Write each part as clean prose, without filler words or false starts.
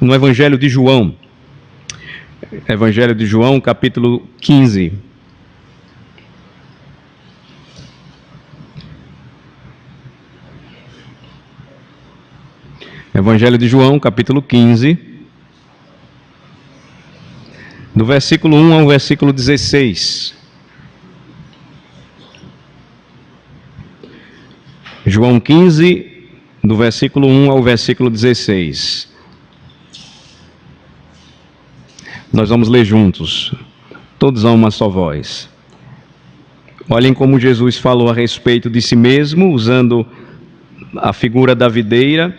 no Evangelho de João. Evangelho de João, capítulo 15. Evangelho de João, capítulo 15, do versículo 1 ao versículo 16. João 15, do versículo 1 ao versículo 16. Nós vamos ler juntos, todos a uma só voz. Olhem como Jesus falou a respeito de si mesmo, usando a figura da videira,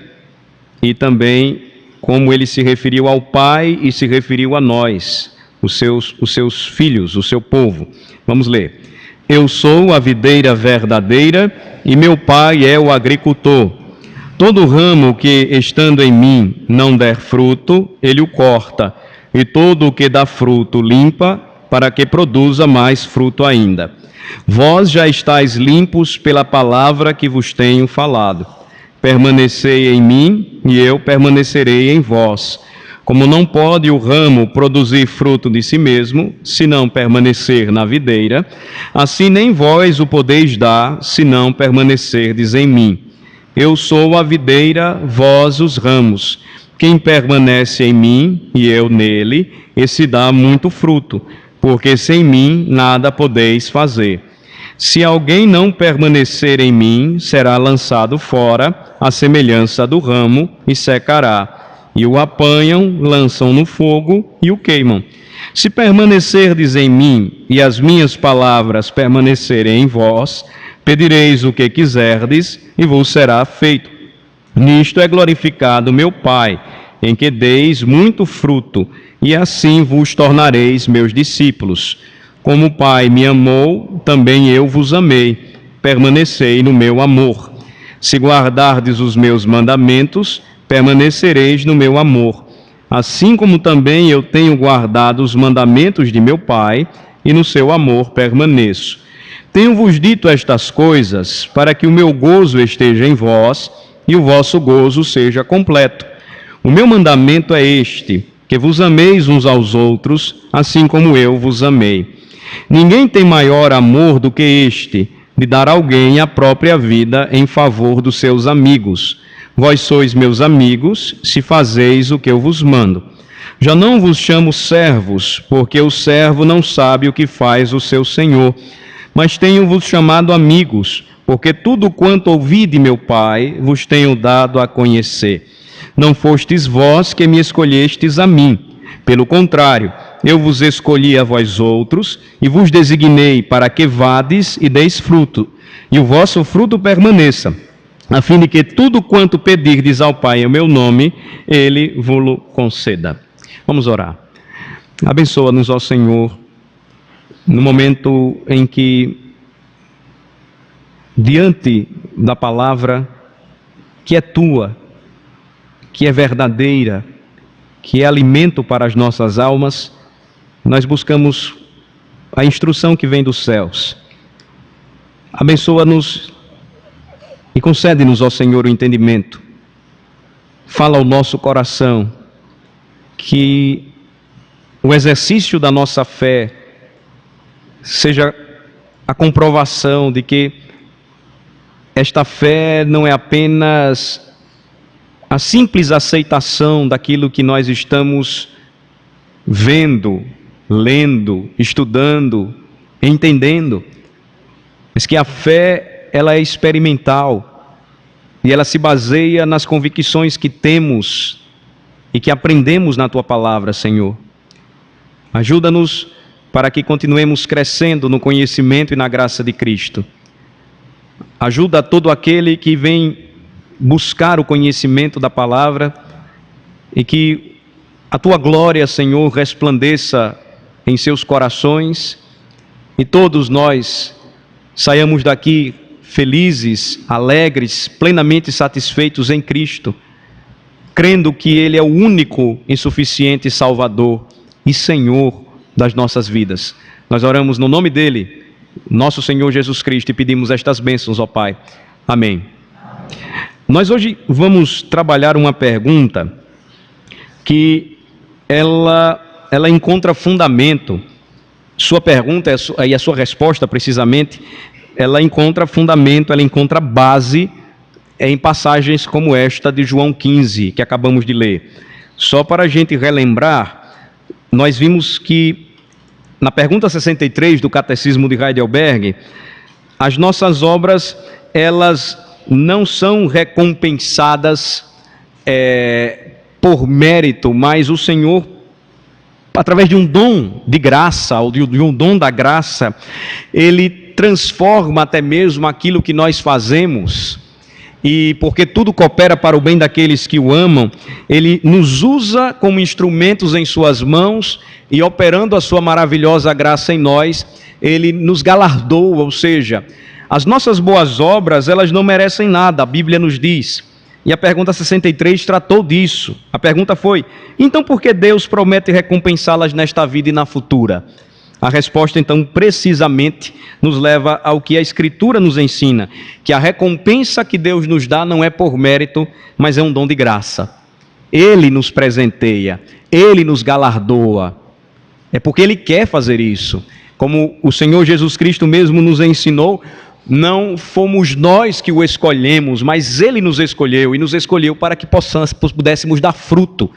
e também como ele se referiu ao Pai e se referiu a nós, os seus filhos, o seu povo. Vamos ler. Eu sou a videira verdadeira e meu Pai é o agricultor. Todo ramo que, estando em mim, não der fruto, ele o corta, e todo o que dá fruto limpa, para que produza mais fruto ainda. Vós já estáis limpos pela palavra que vos tenho falado. Permanecei em mim, e eu permanecerei em vós. Como não pode o ramo produzir fruto de si mesmo, se não permanecer na videira, assim nem vós o podeis dar, se não permanecerdes em mim. Eu sou a videira, vós os ramos. Quem permanece em mim, e eu nele, esse dá muito fruto, porque sem mim nada podeis fazer. Se alguém não permanecer em mim, será lançado fora, à semelhança do ramo, e secará. E o apanham, lançam no fogo e o queimam. Se permanecerdes em mim, e as minhas palavras permanecerem em vós, pedireis o que quiserdes, e vos será feito. Nisto é glorificado meu Pai, em que deis muito fruto, e assim vos tornareis meus discípulos. Como o Pai me amou, também eu vos amei. Permanecei no meu amor. Se guardardes os meus mandamentos, permanecereis no meu amor. Assim como também eu tenho guardado os mandamentos de meu Pai, e no seu amor permaneço. Tenho-vos dito estas coisas, para que o meu gozo esteja em vós, e o vosso gozo seja completo. O meu mandamento é este, que vos ameis uns aos outros, assim como eu vos amei. Ninguém tem maior amor do que este, de dar a alguém a própria vida em favor dos seus amigos. Vós sois meus amigos, se fazeis o que eu vos mando. Já não vos chamo servos, porque o servo não sabe o que faz o seu senhor, mas tenho-vos chamado amigos, porque tudo quanto ouvi de meu Pai vos tenho dado a conhecer. Não fostes vós que me escolhestes a mim, pelo contrário, eu vos escolhi a vós outros e vos designei para que vades e deis fruto, e o vosso fruto permaneça, a fim de que tudo quanto pedirdes ao Pai em meu nome, Ele vos conceda. Vamos orar. Abençoa-nos, ó Senhor, no momento em que, diante da palavra que é tua, que é verdadeira, que é alimento para as nossas almas, nós buscamos a instrução que vem dos céus. Abençoa-nos e concede-nos, ó Senhor, o entendimento. Fala ao nosso coração, que o exercício da nossa fé seja a comprovação de que esta fé não é apenas a simples aceitação daquilo que nós estamos vendo, lendo, estudando, entendendo, mas que a fé, ela é experimental e ela se baseia nas convicções que temos e que aprendemos na Tua Palavra, Senhor. Ajuda-nos para que continuemos crescendo no conhecimento e na graça de Cristo. Ajuda todo aquele que vem buscar o conhecimento da palavra e que a Tua glória, Senhor, resplandeça em seus corações e todos nós saiamos daqui felizes, alegres, plenamente satisfeitos em Cristo, crendo que Ele é o único e suficiente Salvador e Senhor das nossas vidas. Nós oramos no nome dEle, nosso Senhor Jesus Cristo, e pedimos estas bênçãos, ó Pai. Amém. Nós hoje vamos trabalhar uma pergunta que ela encontra fundamento. Sua pergunta e a sua resposta, precisamente, ela encontra fundamento, ela encontra base em passagens como esta de João 15, que acabamos de ler. Só para a gente relembrar, nós vimos que na pergunta 63 do Catecismo de Heidelberg, as nossas obras, elas não são recompensadas por mérito, mas o Senhor, através de um dom de graça, ou de um dom da graça, Ele transforma até mesmo aquilo que nós fazemos, e porque tudo coopera para o bem daqueles que o amam, Ele nos usa como instrumentos em suas mãos, e operando a sua maravilhosa graça em nós, Ele nos galardoa, ou seja, as nossas boas obras, elas não merecem nada, a Bíblia nos diz. E a pergunta 63 tratou disso. A pergunta foi: então por que Deus promete recompensá-las nesta vida e na futura? A resposta, então, precisamente nos leva ao que a Escritura nos ensina, que a recompensa que Deus nos dá não é por mérito, mas é um dom de graça. Ele nos presenteia, Ele nos galardoa. É porque Ele quer fazer isso. Como o Senhor Jesus Cristo mesmo nos ensinou, não fomos nós que o escolhemos, mas Ele nos escolheu, e nos escolheu para que pudéssemos dar fruto,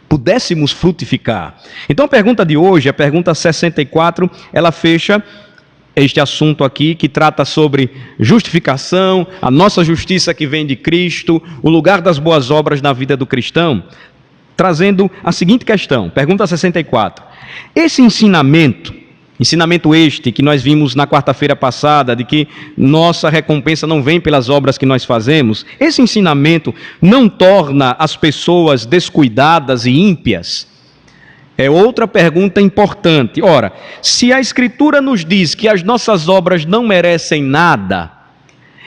pudéssemos frutificar. Então a pergunta de hoje, a pergunta 64, ela fecha este assunto aqui, que trata sobre justificação, a nossa justiça que vem de Cristo, o lugar das boas obras na vida do cristão, trazendo a seguinte questão, pergunta 64. Esse ensinamento este que nós vimos na quarta-feira passada, de que nossa recompensa não vem pelas obras que nós fazemos, esse ensinamento não torna as pessoas descuidadas e ímpias? É outra pergunta importante. Ora, se a Escritura nos diz que as nossas obras não merecem nada,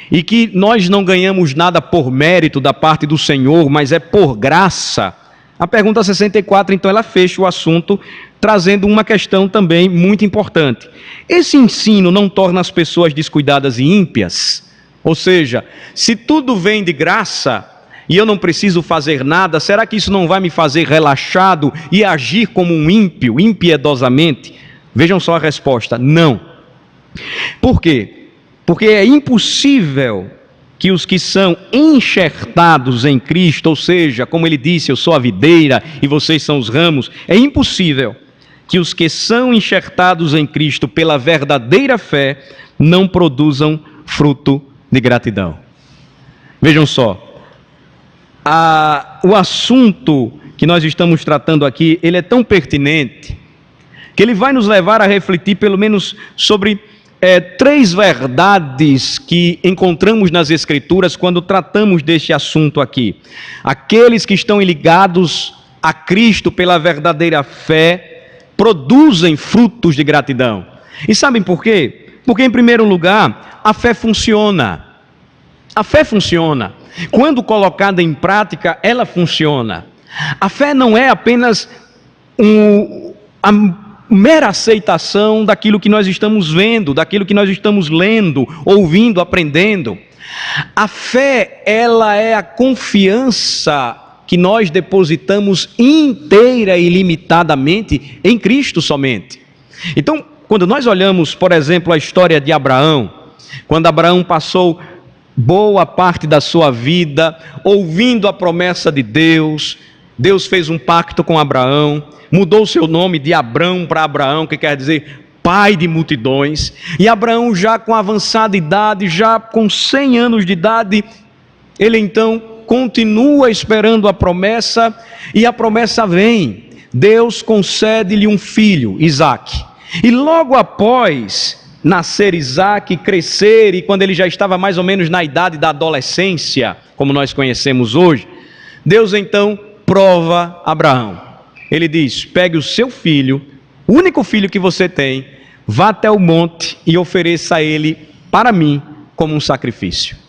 e que nós não ganhamos nada por mérito da parte do Senhor, mas é por graça, a pergunta 64, então, ela fecha o assunto, trazendo uma questão também muito importante. Esse ensino não torna as pessoas descuidadas e ímpias? Ou seja, se tudo vem de graça e eu não preciso fazer nada, será que isso não vai me fazer relaxado e agir como um ímpio, impiedosamente? Vejam só a resposta: não. Por quê? Porque é impossível que os que são enxertados em Cristo, ou seja, como ele disse, eu sou a videira e vocês são os ramos, é impossível que os que são enxertados em Cristo pela verdadeira fé não produzam fruto de gratidão. Vejam só, o assunto que nós estamos tratando aqui, ele é tão pertinente, que ele vai nos levar a refletir pelo menos sobre três verdades que encontramos nas Escrituras quando tratamos deste assunto aqui. Aqueles que estão ligados a Cristo pela verdadeira fé produzem frutos de gratidão. E sabem por quê? Porque, em primeiro lugar, a fé funciona. A fé funciona. Quando colocada em prática, ela funciona. A fé não é apenas a mera aceitação daquilo que nós estamos vendo, daquilo que nós estamos lendo, ouvindo, aprendendo. A fé, ela é a confiança que nós depositamos inteira e ilimitadamente em Cristo somente. Então, quando nós olhamos, por exemplo, a história de Abraão, quando Abraão passou boa parte da sua vida ouvindo a promessa de Deus, Deus fez um pacto com Abraão, mudou o seu nome de Abrão para Abraão, que quer dizer pai de multidões, e Abraão já com avançada idade, já com 100 anos de idade, ele então continua esperando a promessa, e a promessa vem. Deus concede-lhe um filho, Isaque. E logo após nascer Isaque, crescer, e quando ele já estava mais ou menos na idade da adolescência, como nós conhecemos hoje, Deus então prova Abraão. Ele diz: pegue o seu filho, o único filho que você tem, vá até o monte e ofereça a ele para mim como um sacrifício.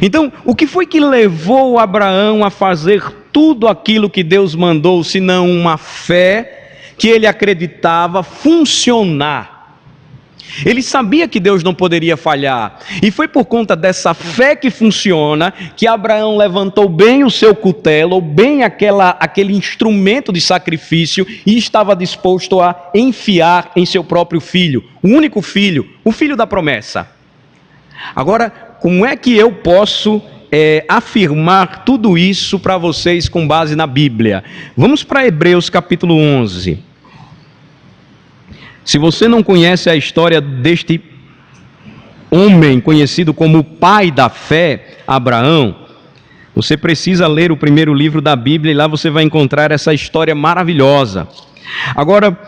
Então, o que foi que levou Abraão a fazer tudo aquilo que Deus mandou, senão uma fé que ele acreditava funcionar? Ele sabia que Deus não poderia falhar. E foi por conta dessa fé que funciona que Abraão levantou bem o seu cutelo, ou bem aquele instrumento de sacrifício, e estava disposto a enfiar em seu próprio filho, o único filho, o filho da promessa. Agora, como é que eu posso afirmar tudo isso para vocês com base na Bíblia? Vamos para Hebreus capítulo 11. Se você não conhece a história deste homem conhecido como o pai da fé, Abraão, você precisa ler o primeiro livro da Bíblia e lá você vai encontrar essa história maravilhosa. Agora,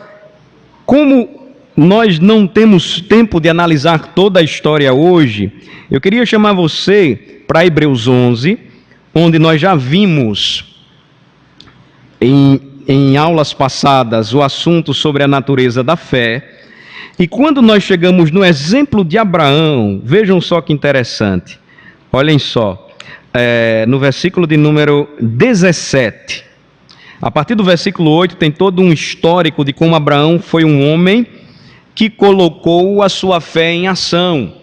como nós não temos tempo de analisar toda a história hoje, eu queria chamar você para Hebreus 11, onde nós já vimos em aulas passadas o assunto sobre a natureza da fé. E quando nós chegamos no exemplo de Abraão, vejam só que interessante. Olhem só, no versículo de número 17, a partir do versículo 8 tem todo um histórico de como Abraão foi um homem que colocou a sua fé em ação.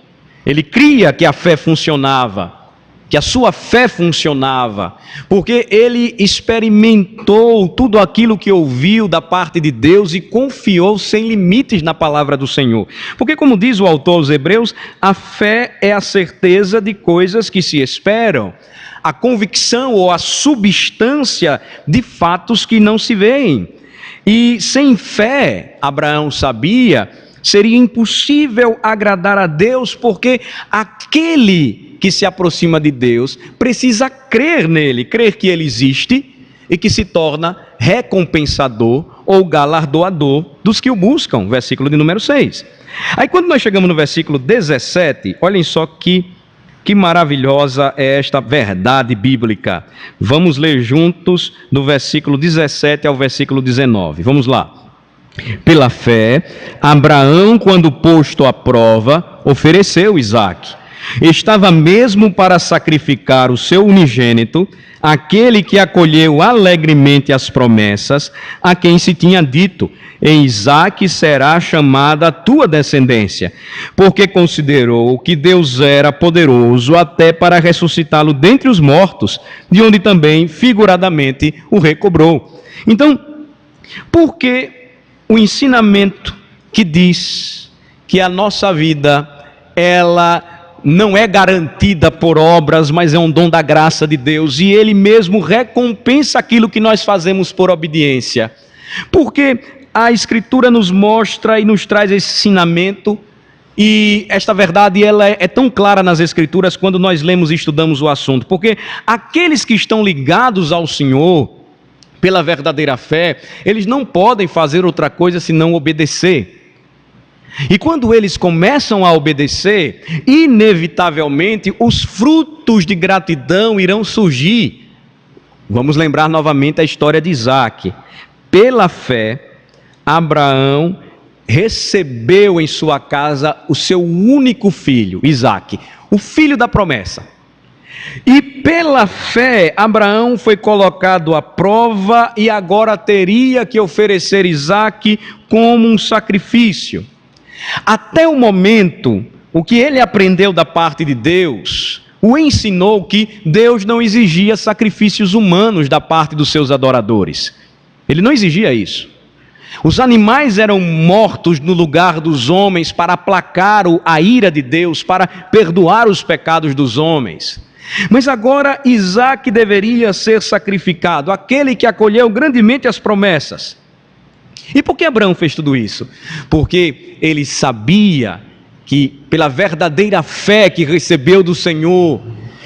Ele cria que a fé funcionava, que a sua fé funcionava, porque ele experimentou tudo aquilo que ouviu da parte de Deus e confiou sem limites na palavra do Senhor. Porque, como diz o autor aos Hebreus, a fé é a certeza de coisas que se esperam, a convicção ou a substância de fatos que não se veem. E sem fé, Abraão sabia, seria impossível agradar a Deus, porque aquele que se aproxima de Deus precisa crer nele, crer que ele existe e que se torna recompensador ou galardoador dos que o buscam, versículo de número 6. Aí quando nós chegamos no versículo 17, olhem só que maravilhosa é esta verdade bíblica. Vamos ler juntos do versículo 17 ao versículo 19, vamos lá. Pela fé, Abraão, quando posto à prova, ofereceu Isaque. Estava mesmo para sacrificar o seu unigênito, aquele que acolheu alegremente as promessas, a quem se tinha dito: em Isaque será chamada a tua descendência, porque considerou que Deus era poderoso até para ressuscitá-lo dentre os mortos, de onde também figuradamente o recobrou. Então, por que o ensinamento que diz que a nossa vida, ela não é garantida por obras, mas é um dom da graça de Deus, e Ele mesmo recompensa aquilo que nós fazemos por obediência? Porque a Escritura nos mostra e nos traz esse ensinamento, e esta verdade ela é tão clara nas Escrituras quando nós lemos e estudamos o assunto, porque aqueles que estão ligados ao Senhor, pela verdadeira fé, eles não podem fazer outra coisa senão obedecer. E quando eles começam a obedecer, inevitavelmente os frutos de gratidão irão surgir. Vamos lembrar novamente a história de Isaque. Pela fé, Abraão recebeu em sua casa o seu único filho, Isaque, o filho da promessa. E pela fé, Abraão foi colocado à prova e agora teria que oferecer Isaque como um sacrifício. Até o momento, o que ele aprendeu da parte de Deus, o ensinou que Deus não exigia sacrifícios humanos da parte dos seus adoradores. Ele não exigia isso. Os animais eram mortos no lugar dos homens para aplacar a ira de Deus, para perdoar os pecados dos homens. Mas agora Isaque deveria ser sacrificado, aquele que acolheu grandemente as promessas. E por que Abraão fez tudo isso? Porque ele sabia que, pela verdadeira fé que recebeu do Senhor,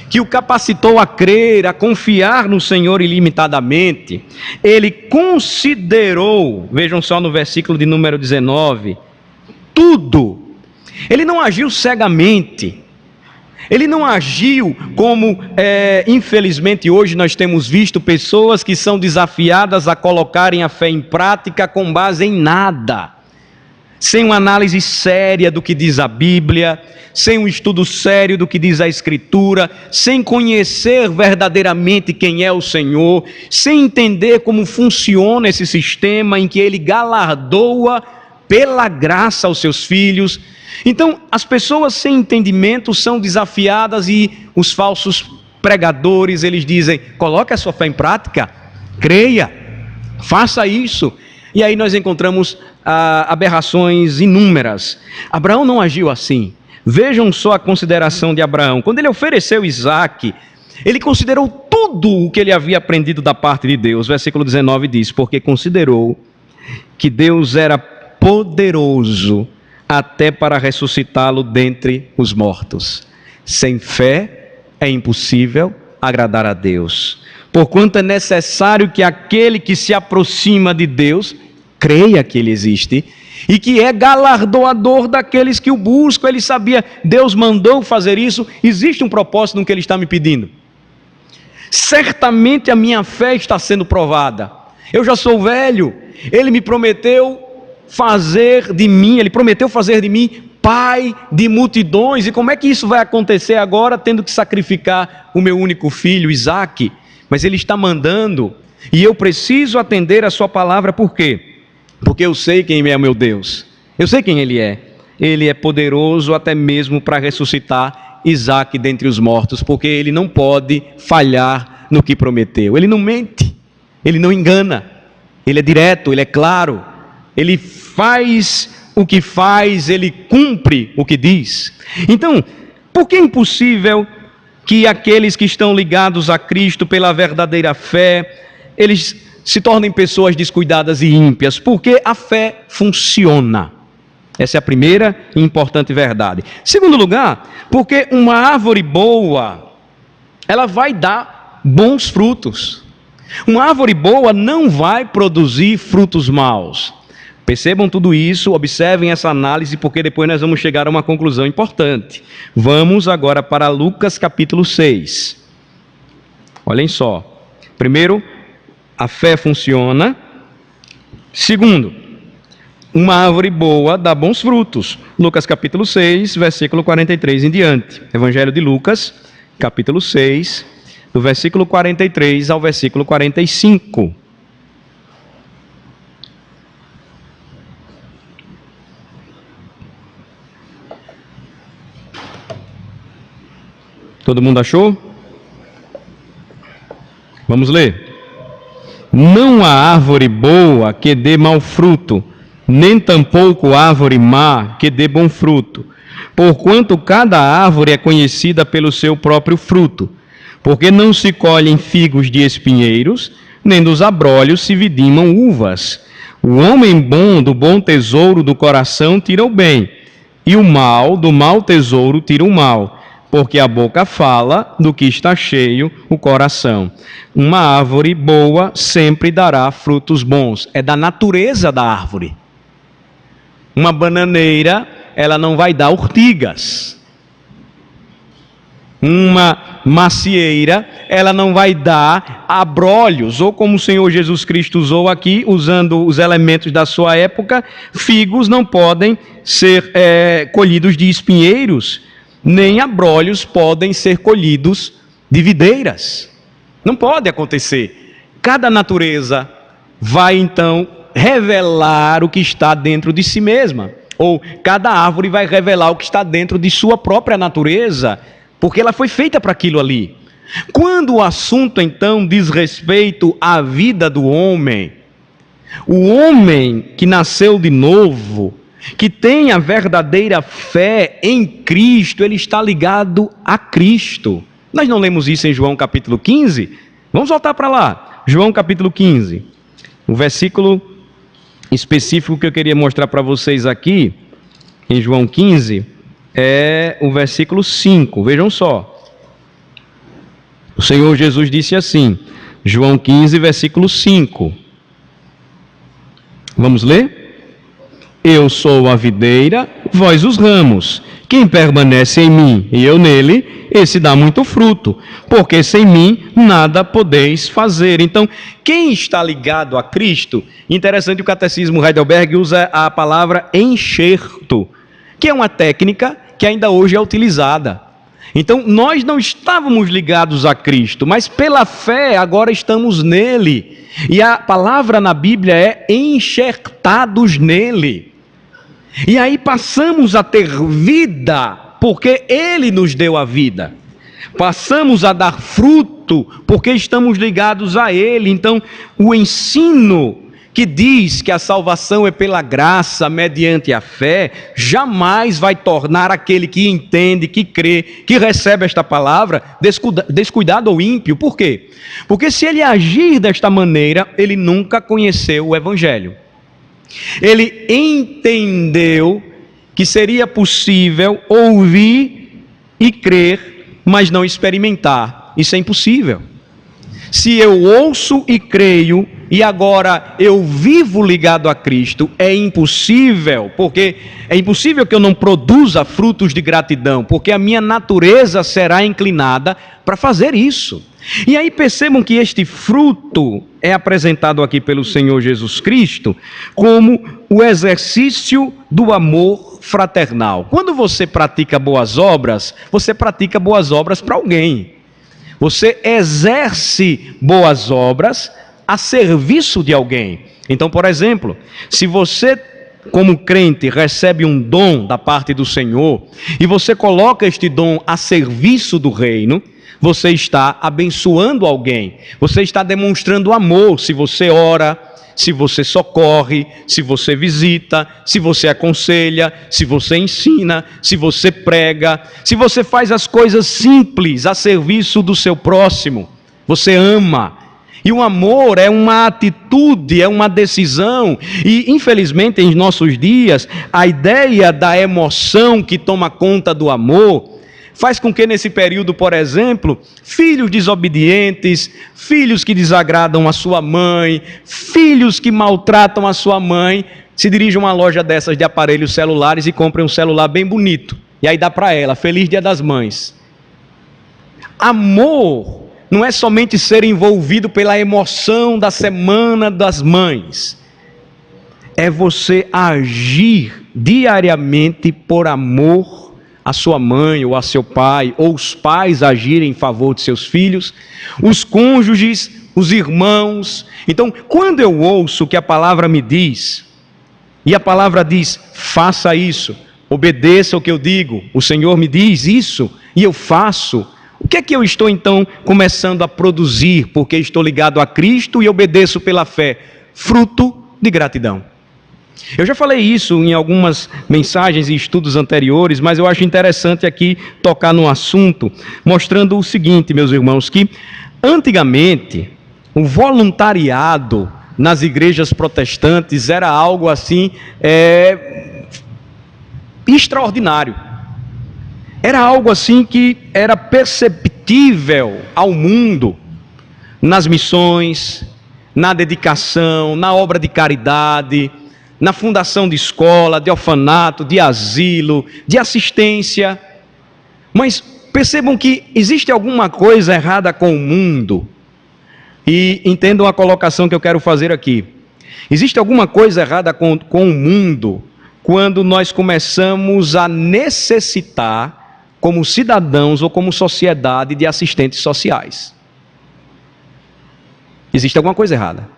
que o capacitou a crer, a confiar no Senhor ilimitadamente, ele considerou, vejam só no versículo de número 19, tudo. Ele não agiu cegamente. Ele não agiu como, infelizmente, hoje nós temos visto pessoas que são desafiadas a colocarem a fé em prática com base em nada, sem uma análise séria do que diz a Bíblia, sem um estudo sério do que diz a Escritura, sem conhecer verdadeiramente quem é o Senhor, sem entender como funciona esse sistema em que Ele galardoa pela graça aos seus filhos. Então, as pessoas sem entendimento são desafiadas e os falsos pregadores, eles dizem, coloque a sua fé em prática, creia, faça isso. E aí nós encontramos aberrações inúmeras. Abraão não agiu assim. Vejam só a consideração de Abraão. Quando ele ofereceu Isaque, ele considerou tudo o que ele havia aprendido da parte de Deus. Versículo 19 diz, porque considerou que Deus era poderoso até para ressuscitá-lo dentre os mortos. Sem fé é impossível agradar a Deus. Porquanto é necessário que aquele que se aproxima de Deus creia que Ele existe e que é galardoador daqueles que o buscam. Ele sabia, Deus mandou fazer isso, existe um propósito no que Ele está me pedindo. Certamente a minha fé está sendo provada. Eu já sou velho, Ele me prometeu fazer de mim, Ele prometeu fazer de mim pai de multidões. E como é que isso vai acontecer agora, tendo que sacrificar o meu único filho, Isaque? Mas Ele está mandando, e eu preciso atender a sua palavra. Por quê? Porque eu sei quem é o meu Deus, eu sei quem Ele é. Ele é poderoso até mesmo para ressuscitar Isaque dentre os mortos, porque Ele não pode falhar no que prometeu. Ele não mente, Ele não engana, Ele é direto, Ele é claro, Ele faz o que faz, Ele cumpre o que diz. Então, por que é impossível que aqueles que estão ligados a Cristo pela verdadeira fé, eles se tornem pessoas descuidadas e ímpias? Porque a fé funciona. Essa é a primeira e importante verdade. Segundo lugar, porque uma árvore boa, ela vai dar bons frutos. Uma árvore boa não vai produzir frutos maus. Percebam tudo isso, observem essa análise, porque depois nós vamos chegar a uma conclusão importante. Vamos agora para Lucas capítulo 6. Olhem só. Primeiro, a fé funciona. Segundo, uma árvore boa dá bons frutos. Lucas capítulo 6, versículo 43 em diante. Evangelho de Lucas, capítulo 6, do versículo 43 ao versículo 45. Todo mundo achou? Vamos ler. Não há árvore boa que dê mau fruto, nem tampouco árvore má que dê bom fruto. Porquanto cada árvore é conhecida pelo seu próprio fruto. Porque não se colhem figos de espinheiros, nem dos abrolhos se vidimam uvas. O homem bom do bom tesouro do coração tira o bem, e o mal do mau tesouro tira o mal. Porque a boca fala do que está cheio o coração. Uma árvore boa sempre dará frutos bons. É da natureza da árvore. Uma bananeira, ela não vai dar urtigas. Uma macieira, ela não vai dar abrolhos. Ou como o Senhor Jesus Cristo usou aqui, usando os elementos da sua época, figos não podem ser colhidos de espinheiros, nem abrolhos podem ser colhidos de videiras. Não pode acontecer. Cada natureza vai então revelar o que está dentro de si mesma. Ou cada árvore vai revelar o que está dentro de sua própria natureza, porque ela foi feita para aquilo ali. Quando o assunto então diz respeito à vida do homem, o homem que nasceu de novo, que tem a verdadeira fé em Cristo, ele está ligado a Cristo. Nós não lemos isso em João capítulo 15? Vamos voltar para lá. João capítulo 15. O versículo específico que eu queria mostrar para vocês aqui, em João 15, é o versículo 5. Vejam só. O Senhor Jesus disse assim, João 15, versículo 5. Vamos ler? Eu sou a videira, vós os ramos. Quem permanece em mim e eu nele, esse dá muito fruto, porque sem mim nada podeis fazer. Então, quem está ligado a Cristo, interessante, o Catecismo Heidelberg usa a palavra enxerto, que é uma técnica que ainda hoje é utilizada. Então, nós não estávamos ligados a Cristo, mas pela fé agora estamos nele. E a palavra na Bíblia é enxertados nele. E aí passamos a ter vida, porque Ele nos deu a vida. Passamos a dar fruto, porque estamos ligados a Ele. Então, o ensino que diz que a salvação é pela graça, mediante a fé, jamais vai tornar aquele que entende, que crê, que recebe esta palavra, descuidado ou ímpio. Por quê? Porque se ele agir desta maneira, ele nunca conheceu o Evangelho. Ele entendeu que seria possível ouvir e crer, mas não experimentar. Isso é impossível. Se eu ouço e creio, e agora eu vivo ligado a Cristo, é impossível, porque é impossível que eu não produza frutos de gratidão, porque a minha natureza será inclinada para fazer isso. E aí percebam que este fruto é apresentado aqui pelo Senhor Jesus Cristo como o exercício do amor fraternal. Quando você pratica boas obras, você pratica boas obras para alguém. Você exerce boas obras a serviço de alguém. Então, por exemplo, se você, como crente, recebe um dom da parte do Senhor e você coloca este dom a serviço do reino, você está abençoando alguém, você está demonstrando amor se você ora, se você socorre, se você visita, se você aconselha, se você ensina, se você prega, se você faz as coisas simples a serviço do seu próximo, você ama. E o amor é uma atitude, é uma decisão. E, infelizmente, em nossos dias, a ideia da emoção que toma conta do amor faz com que, nesse período, por exemplo, filhos desobedientes, filhos que desagradam a sua mãe, filhos que maltratam a sua mãe, se dirijam a uma loja dessas de aparelhos celulares e comprem um celular bem bonito. E aí dá para ela, Feliz Dia das Mães. Amor não é somente ser envolvido pela emoção da Semana das Mães. É você agir diariamente por amor a sua mãe ou a seu pai, ou os pais agirem em favor de seus filhos, os cônjuges, os irmãos. Então, quando eu ouço o que a palavra me diz, e a palavra diz, faça isso, obedeça o que eu digo, o Senhor me diz isso, e eu faço, o que é que eu estou então começando a produzir, porque estou ligado a Cristo e obedeço pela fé? Fruto de gratidão. Eu já falei isso em algumas mensagens e estudos anteriores, mas eu acho interessante aqui tocar num assunto, mostrando o seguinte, meus irmãos, que antigamente o voluntariado nas igrejas protestantes era algo assim extraordinário. Era algo assim que era perceptível ao mundo, nas missões, na dedicação, na obra de caridade, na fundação de escola, de orfanato, de asilo, de assistência. Mas percebam que existe alguma coisa errada com o mundo. E entendam a colocação que eu quero fazer aqui. Existe alguma coisa errada com o mundo quando nós começamos a necessitar, como cidadãos ou como sociedade, de assistentes sociais. Existe alguma coisa errada.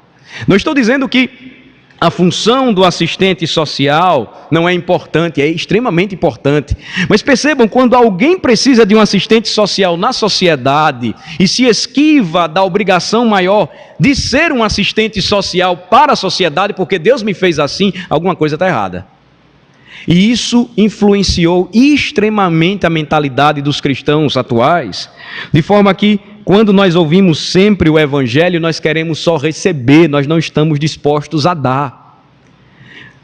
Não estou dizendo que a função do assistente social não é importante, é extremamente importante. Mas percebam, quando alguém precisa de um assistente social na sociedade e se esquiva da obrigação maior de ser um assistente social para a sociedade, porque Deus me fez assim, alguma coisa está errada. E isso influenciou extremamente a mentalidade dos cristãos atuais, de forma que, quando nós ouvimos sempre o Evangelho, nós queremos só receber, nós não estamos dispostos a dar.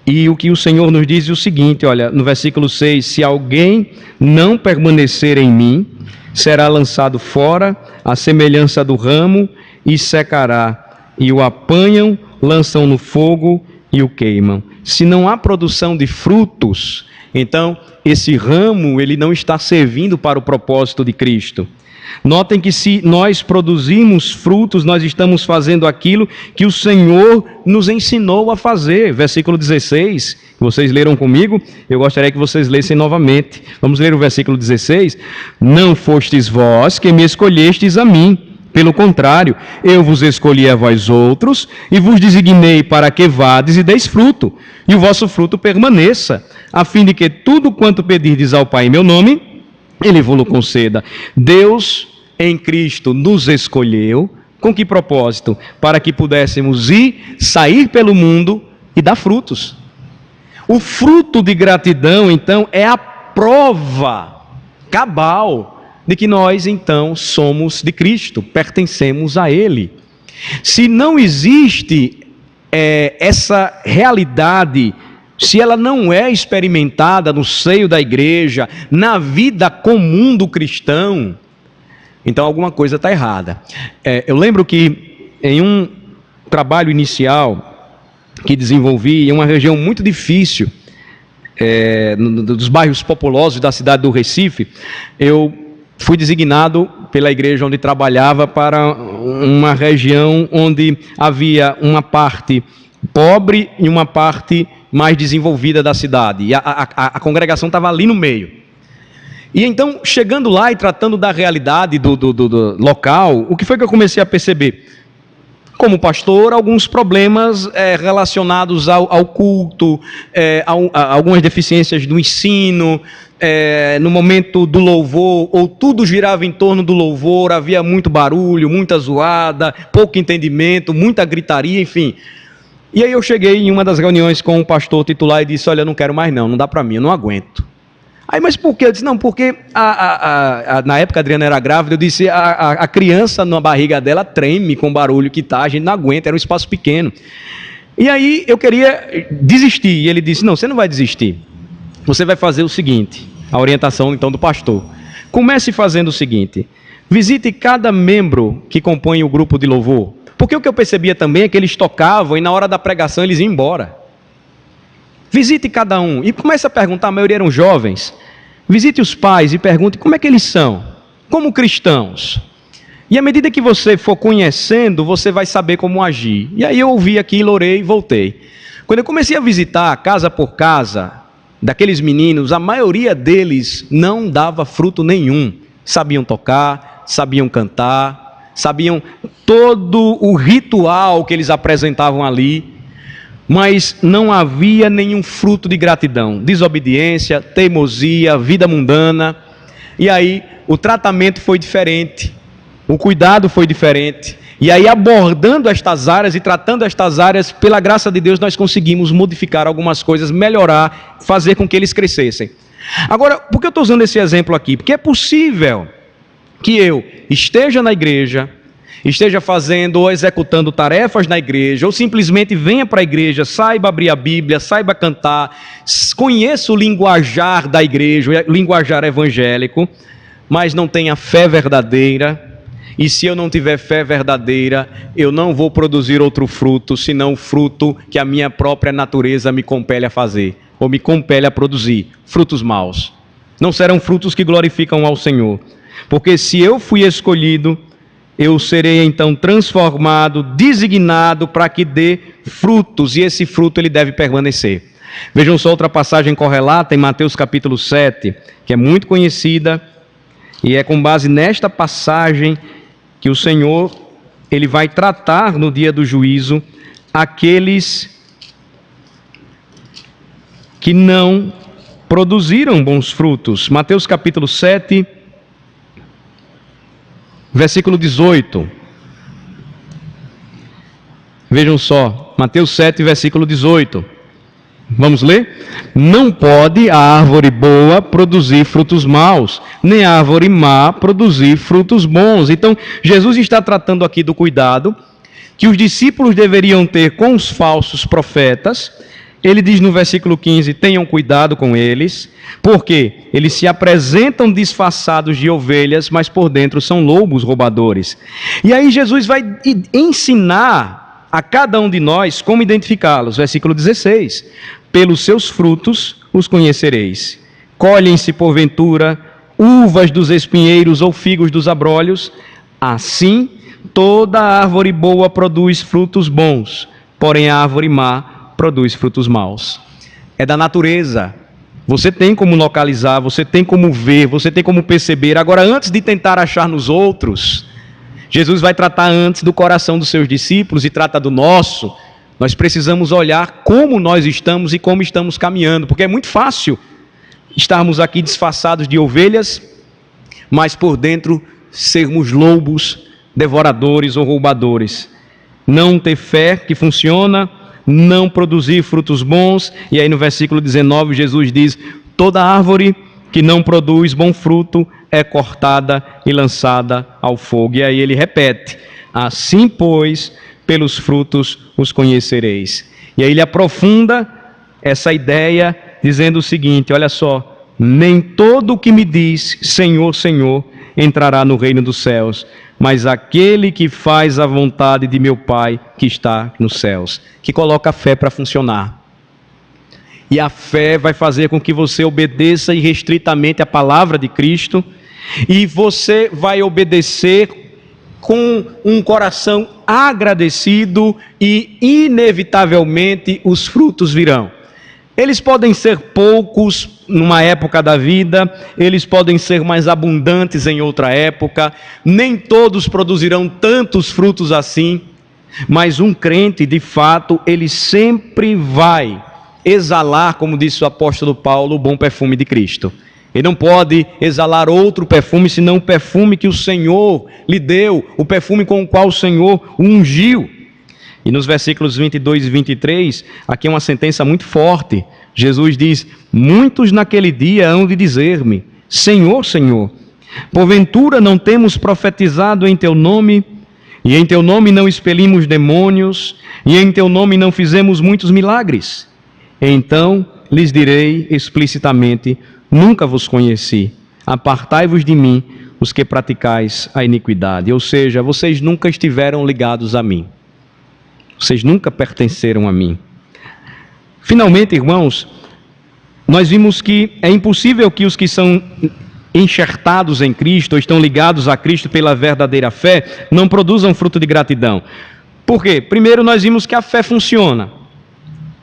E o que o Senhor nos diz é o seguinte, olha, no versículo 6, se alguém não permanecer em mim, será lançado fora, à semelhança do ramo, e secará, e o apanham, lançam no fogo e o queimam. Se não há produção de frutos, então esse ramo ele não está servindo para o propósito de Cristo. Notem que se nós produzimos frutos, nós estamos fazendo aquilo que o Senhor nos ensinou a fazer. Versículo 16, que vocês leram comigo, eu gostaria que vocês lessem novamente. Vamos ler o versículo 16. Não fostes vós que me escolhestes a mim, Pelo contrário, eu vos escolhi a vós outros, e vos designei para que vades e deis fruto, e o vosso fruto permaneça, a fim de que tudo quanto pedirdes ao Pai em meu nome, Ele vos conceda. Deus, em Cristo, nos escolheu, com que propósito? Para que pudéssemos ir, sair pelo mundo e dar frutos. O fruto de gratidão, então, é a prova cabal de que nós, então, somos de Cristo, pertencemos a Ele. Se não existe essa realidade, se ela não é experimentada no seio da igreja, na vida comum do cristão, então alguma coisa está errada. Eu lembro que em um trabalho inicial que desenvolvi em uma região muito difícil, dos bairros populosos da cidade do Recife, eu fui designado pela igreja onde trabalhava para uma região onde havia uma parte pobre e uma parte mais desenvolvida da cidade. E a congregação estava ali no meio. E então, chegando lá e tratando da realidade do local, o que foi que eu comecei a perceber? Como pastor, alguns problemas relacionados ao culto, algumas deficiências do ensino, no momento do louvor, ou tudo girava em torno do louvor, havia muito barulho, muita zoada, pouco entendimento, muita gritaria, enfim. E aí eu cheguei em uma das reuniões com o pastor titular e disse: olha, eu não quero mais não dá para mim, eu não aguento. Aí, mas por quê? Eu disse: não, porque na época a Adriana era grávida, eu disse, a criança na barriga dela treme com o barulho que tá, a gente não aguenta, era um espaço pequeno. E aí eu queria desistir, e ele disse: não, você não vai desistir, você vai fazer o seguinte, a orientação então do pastor, comece fazendo o seguinte, visite cada membro que compõe o grupo de louvor, porque o que eu percebia também é que eles tocavam e na hora da pregação eles iam embora. Visite cada um e comece a perguntar, a maioria eram jovens, visite os pais e pergunte como é que eles são, como cristãos. E à medida que você for conhecendo, você vai saber como agir. E aí eu ouvi aquilo, orei e voltei. Quando eu comecei a visitar casa por casa daqueles meninos, a maioria deles não dava fruto nenhum. Sabiam tocar, sabiam cantar, sabiam todo o ritual que eles apresentavam ali, mas não havia nenhum fruto de gratidão, desobediência, teimosia, vida mundana. E aí o tratamento foi diferente, o cuidado foi diferente. E aí, abordando estas áreas e tratando estas áreas, pela graça de Deus, nós conseguimos modificar algumas coisas, melhorar, fazer com que eles crescessem. Agora, por que eu estou usando esse exemplo aqui? Porque é possível que eu esteja na igreja, esteja fazendo ou executando tarefas na igreja, ou simplesmente venha para a igreja, saiba abrir a Bíblia, saiba cantar, conheça o linguajar da igreja, o linguajar evangélico, mas não tenha fé verdadeira. E se eu não tiver fé verdadeira, eu não vou produzir outro fruto, senão o fruto que a minha própria natureza me compele a fazer, ou me compele a produzir, frutos maus. Não serão frutos que glorificam ao Senhor, porque se eu fui escolhido, eu serei então transformado, designado para que dê frutos, e esse fruto ele deve permanecer. Vejam só outra passagem correlata em Mateus capítulo 7, que é muito conhecida, e é com base nesta passagem que o Senhor ele vai tratar no dia do juízo aqueles que não produziram bons frutos. Mateus capítulo 7, versículo 18. Vejam só, Mateus 7, versículo 18. Vamos ler? Não pode a árvore boa produzir frutos maus, nem a árvore má produzir frutos bons. Então, Jesus está tratando aqui do cuidado que os discípulos deveriam ter com os falsos profetas. Ele diz no versículo 15, tenham cuidado com eles, porque eles se apresentam disfarçados de ovelhas, mas por dentro são lobos roubadores. E aí Jesus vai ensinar a cada um de nós como identificá-los. Versículo 16, pelos seus frutos os conhecereis. Colhem-se porventura uvas dos espinheiros ou figos dos abrolhos? Assim, toda árvore boa produz frutos bons, porém a árvore má produz frutos maus. É da natureza. Você tem como localizar, você tem como ver, você tem como perceber. Agora, antes de tentar achar nos outros, Jesus vai tratar antes do coração dos seus discípulos e trata do nosso. Nós precisamos olhar como nós estamos e como estamos caminhando, porque é muito fácil estarmos aqui disfarçados de ovelhas, mas por dentro sermos lobos, devoradores ou roubadores. Não ter fé que funciona, não produzir frutos bons. E aí no versículo 19 Jesus diz: toda árvore que não produz bom fruto é cortada e lançada ao fogo. E aí ele repete: assim, pois, pelos frutos os conhecereis. E aí ele aprofunda essa ideia dizendo o seguinte: olha só, nem todo o que me diz Senhor, Senhor entrará no reino dos céus, mas aquele que faz a vontade de meu Pai que está nos céus, que coloca a fé para funcionar. E a fé vai fazer com que você obedeça irrestritamente a palavra de Cristo, e você vai obedecer com um coração agradecido, e inevitavelmente os frutos virão. Eles podem ser poucos numa época da vida, eles podem ser mais abundantes em outra época, nem todos produzirão tantos frutos assim, mas um crente, de fato, ele sempre vai exalar, como disse o apóstolo Paulo, o bom perfume de Cristo. Ele não pode exalar outro perfume, senão o perfume que o Senhor lhe deu, o perfume com o qual o Senhor o ungiu. E nos versículos 22 e 23, aqui é uma sentença muito forte. Jesus diz: muitos naquele dia hão de dizer-me, Senhor, Senhor, porventura não temos profetizado em teu nome, e em teu nome não expelimos demônios, e em teu nome não fizemos muitos milagres? Então lhes direi explicitamente: nunca vos conheci, apartai-vos de mim, os que praticais a iniquidade. Ou seja, vocês nunca estiveram ligados a mim. Vocês nunca pertenceram a mim. Finalmente, irmãos, nós vimos que é impossível que os que são enxertados em Cristo, ou estão ligados a Cristo pela verdadeira fé, não produzam fruto de gratidão. Por quê? Primeiro, nós vimos que a fé funciona.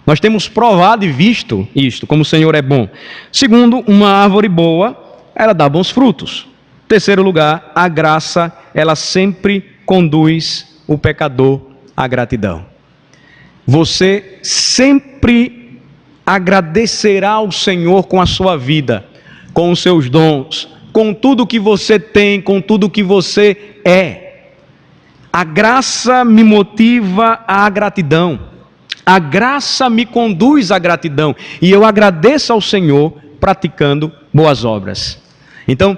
Nós temos provado e visto isto, como o Senhor é bom. Segundo, uma árvore boa, ela dá bons frutos. Terceiro lugar, a graça, ela sempre conduz o pecador à gratidão. Você sempre agradecerá ao Senhor com a sua vida, com os seus dons, com tudo que você tem, com tudo que você é. A graça me motiva à gratidão. A graça me conduz à gratidão. E eu agradeço ao Senhor praticando boas obras. Então,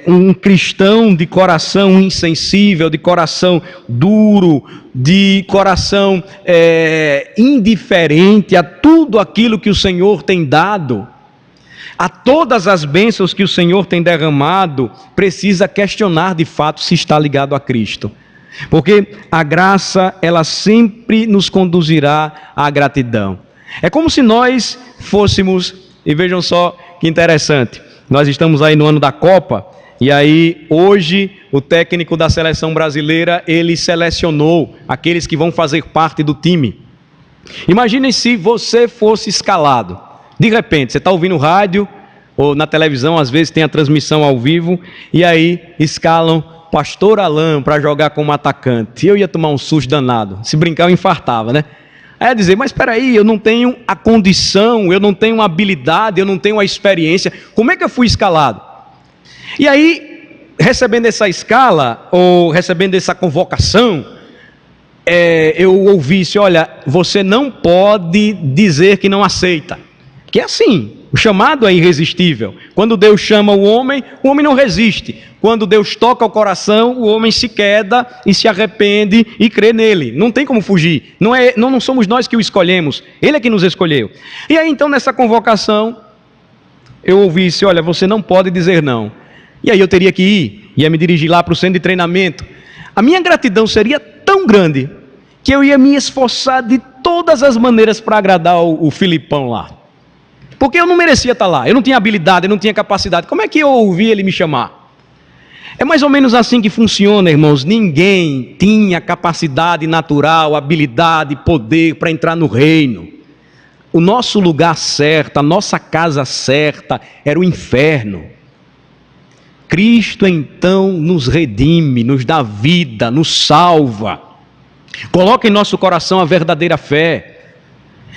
um cristão de coração insensível, de coração duro, de coração indiferente a tudo aquilo que o Senhor tem dado, a todas as bênçãos que o Senhor tem derramado, precisa questionar de fato se está ligado a Cristo. Porque a graça, ela sempre nos conduzirá à gratidão. É como se nós fôssemos, e vejam só que interessante, nós estamos aí no ano da Copa, e aí hoje o técnico da seleção brasileira, ele selecionou aqueles que vão fazer parte do time. Imaginem se você fosse escalado. De repente, você está ouvindo o rádio, ou na televisão, às vezes tem a transmissão ao vivo, e aí escalam Pastor Alain para jogar como atacante. Eu ia tomar um susto danado. Se brincar, eu infartava, né? Aí ia dizer, mas espera aí, eu não tenho a condição, eu não tenho a habilidade, eu não tenho a experiência. Como é que eu fui escalado? E aí, recebendo essa escala, ou recebendo essa convocação, eu ouvisse, olha, você não pode dizer que não aceita. Que é assim, o chamado é irresistível. Quando Deus chama o homem não resiste. Quando Deus toca o coração, o homem se queda e se arrepende e crê nele. Não tem como fugir. Não somos nós que o escolhemos. Ele é que nos escolheu. E aí então nessa convocação, eu ouvisse, olha, você não pode dizer não. E aí eu teria que ir, ia me dirigir lá para o centro de treinamento. A minha gratidão seria tão grande que eu ia me esforçar de todas as maneiras para agradar o Filipão lá. Porque eu não merecia estar lá, eu não tinha habilidade, eu não tinha capacidade. Como é que eu ouvi ele me chamar? É mais ou menos assim que funciona, irmãos. Ninguém tinha capacidade natural, habilidade, poder para entrar no reino. O nosso lugar certo, a nossa casa certa era o inferno. Cristo então nos redime, nos dá vida, nos salva. Coloca em nosso coração a verdadeira fé.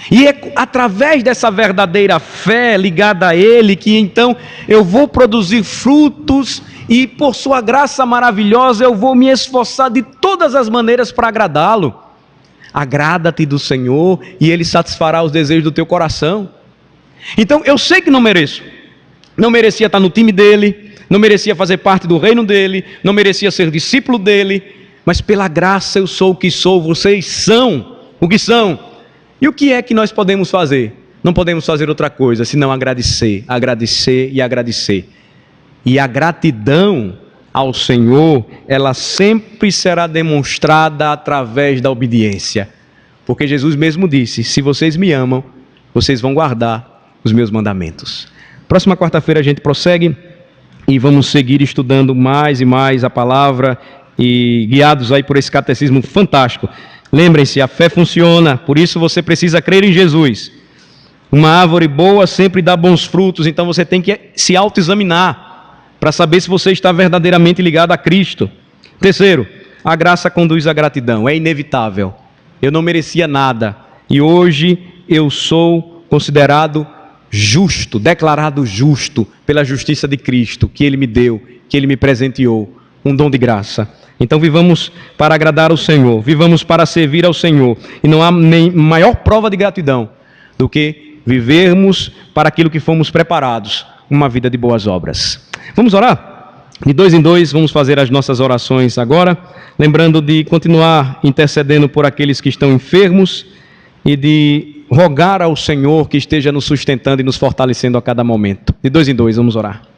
E é através dessa verdadeira fé ligada a Ele que então eu vou produzir frutos e por sua graça maravilhosa eu vou me esforçar de todas as maneiras para agradá-lo. Agrada-te do Senhor e Ele satisfará os desejos do teu coração. Então eu sei que não mereço. Não merecia estar no time dele, não merecia fazer parte do reino dele, não merecia ser discípulo dele, mas pela graça eu sou o que sou, vocês são o que são. E o que é que nós podemos fazer? Não podemos fazer outra coisa senão agradecer, agradecer e agradecer. E a gratidão ao Senhor, ela sempre será demonstrada através da obediência. Porque Jesus mesmo disse, se vocês me amam, vocês vão guardar os meus mandamentos. Próxima quarta-feira a gente prossegue e vamos seguir estudando mais e mais a palavra e guiados aí por esse catecismo fantástico. Lembrem-se, a fé funciona, por isso você precisa crer em Jesus. Uma árvore boa sempre dá bons frutos, então você tem que se autoexaminar para saber se você está verdadeiramente ligado a Cristo. Terceiro, a graça conduz à gratidão, é inevitável. Eu não merecia nada e hoje eu sou considerado justo, declarado justo pela justiça de Cristo, que Ele me deu, que Ele me presenteou, um dom de graça. Então vivamos para agradar o Senhor, vivamos para servir ao Senhor. E não há nem maior prova de gratidão do que vivermos para aquilo que fomos preparados, uma vida de boas obras. Vamos orar? De 2 em 2 vamos fazer as nossas orações agora, lembrando de continuar intercedendo por aqueles que estão enfermos e de rogar ao Senhor que esteja nos sustentando e nos fortalecendo a cada momento. De 2 em 2 vamos orar.